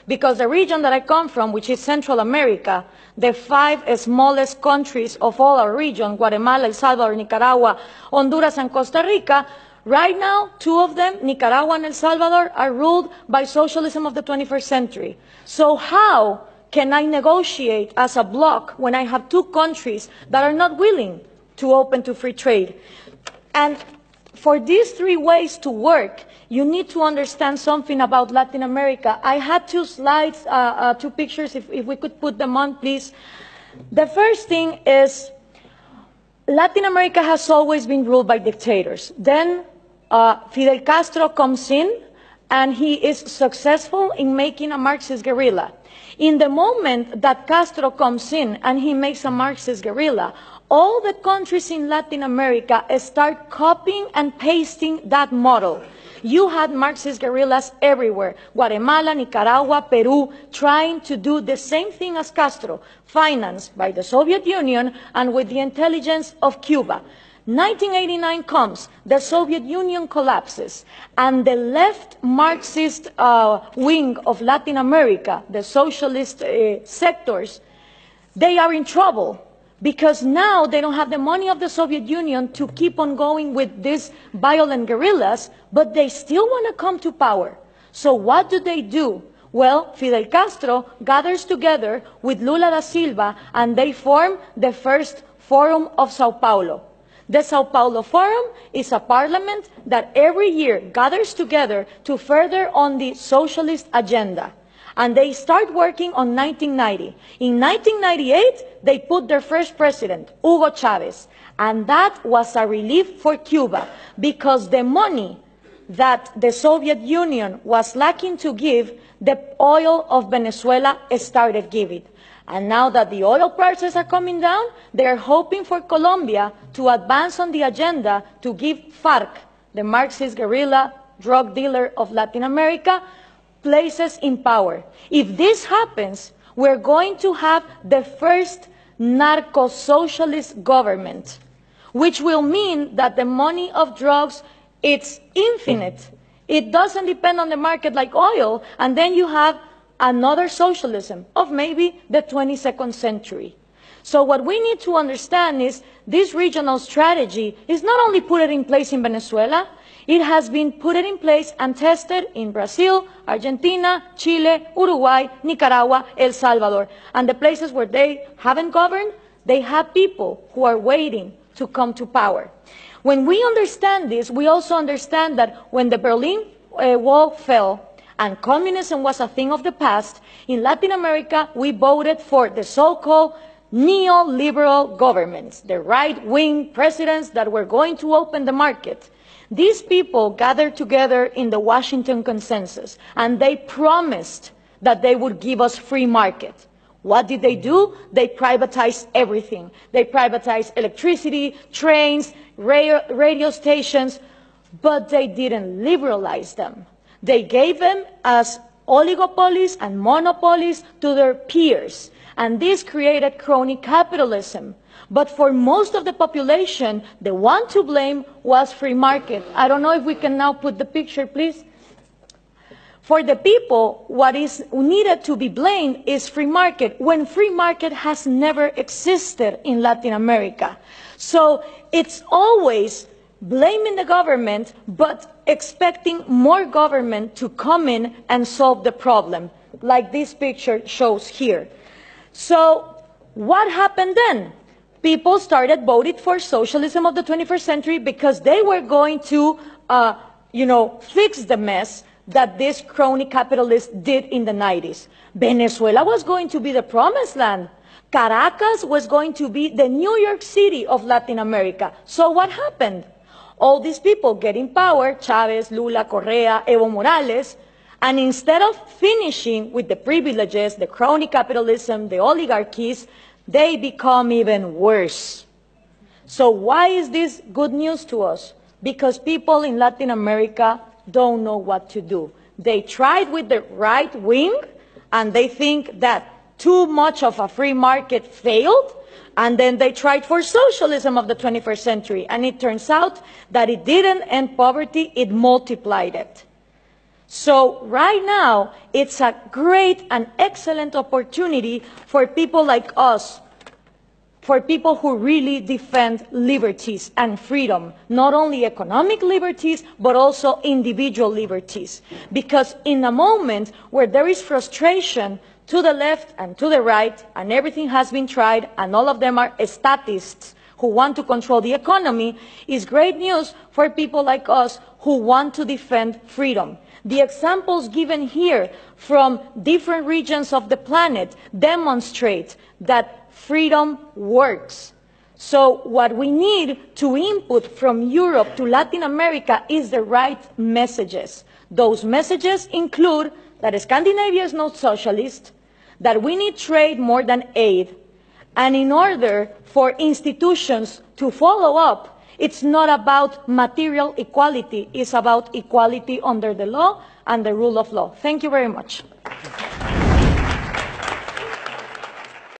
because the region that I come from, which is Central America, the 5 smallest countries of all our region, Guatemala, El Salvador, Nicaragua, Honduras, and Costa Rica, right now, 2 of them, Nicaragua and El Salvador, are ruled by socialism of the 21st century. So how can I negotiate as a bloc when I have 2 countries that are not willing to open to free trade? And for these 3 ways to work, you need to understand something about Latin America. I had 2 slides, 2 pictures, if we could put them on, please. The first thing is Latin America has always been ruled by dictators. Then Fidel Castro comes in, and he is successful in making a Marxist guerrilla. In the moment that Castro comes in and he makes a Marxist guerrilla, all the countries in Latin America start copying and pasting that model. You had Marxist guerrillas everywhere, Guatemala, Nicaragua, Peru, trying to do the same thing as Castro, financed by the Soviet Union and with the intelligence of Cuba. 1989 comes, the Soviet Union collapses, and the left Marxist wing of Latin America, the socialist sectors, they are in trouble, because now they don't have the money of the Soviet Union to keep on going with these violent guerrillas, but they still want to come to power. So what do? Well, Fidel Castro gathers together with Lula da Silva, and they form the first Forum of Sao Paulo. The Sao Paulo Forum is a parliament that every year gathers together to further on the socialist agenda. And they start working on 1990. In 1998, they put their first president, Hugo Chavez. And that was a relief for Cuba, because the money that the Soviet Union was lacking to give, the oil of Venezuela started giving. And now that the oil prices are coming down, they are hoping for Colombia to advance on the agenda to give FARC, the Marxist guerrilla drug dealer of Latin America, places in power. If this happens, we're going to have the first narco-socialist government, which will mean that the money of drugs, it's infinite. It doesn't depend on the market like oil, and then you have another socialism of maybe the 22nd century. So what we need to understand is this regional strategy is not only put in place in Venezuela, it has been put in place and tested in Brazil, Argentina, Chile, Uruguay, Nicaragua, El Salvador. And the places where they haven't governed, they have people who are waiting to come to power. When we understand this, we also understand that when the Berlin Wall fell, and communism was a thing of the past, in Latin America we voted for the so-called neoliberal governments, the right-wing presidents that were going to open the market. These people gathered together in the Washington Consensus, and they promised that they would give us free market. What did they do? They privatized everything. They privatized electricity, trains, radio stations, but they didn't liberalize them. They gave them as oligopolies and monopolies to their peers, and this created crony capitalism. But for most of the population, the one to blame was free market. I don't know if we can now put the picture, please. For the people, what is needed to be blamed is free market, when free market has never existed in Latin America. So it's always blaming the government, but expecting more government to come in and solve the problem, like this picture shows here. So what happened then? People started voting for socialism of the 21st century because they were going to, fix the mess that this crony capitalists did in the 90s. Venezuela was going to be the promised land. Caracas was going to be the New York City of Latin America. So what happened? All these people get in power, Chavez, Lula, Correa, Evo Morales, and instead of finishing with the privileges, the crony capitalism, the oligarchies, they become even worse. So why is this good news to us? Because people in Latin America don't know what to do. They tried with the right wing, and they think that too much of a free market failed, and then they tried for socialism of the 21st century, and it turns out that it didn't end poverty, it multiplied it. So right now, it's a great and excellent opportunity for people like us, for people who really defend liberties and freedom, not only economic liberties, but also individual liberties. Because in a moment where there is frustration to the left and to the right, and everything has been tried, and all of them are statists who want to control the economy, is great news for people like us who want to defend freedom. The examples given here from different regions of the planet demonstrate that freedom works. So what we need to input from Europe to Latin America is the right messages. Those messages include that Scandinavia is not socialist, that we need trade more than aid, and in order for institutions to follow up, it's not about material equality, it's about equality under the law and the rule of law. Thank you very much.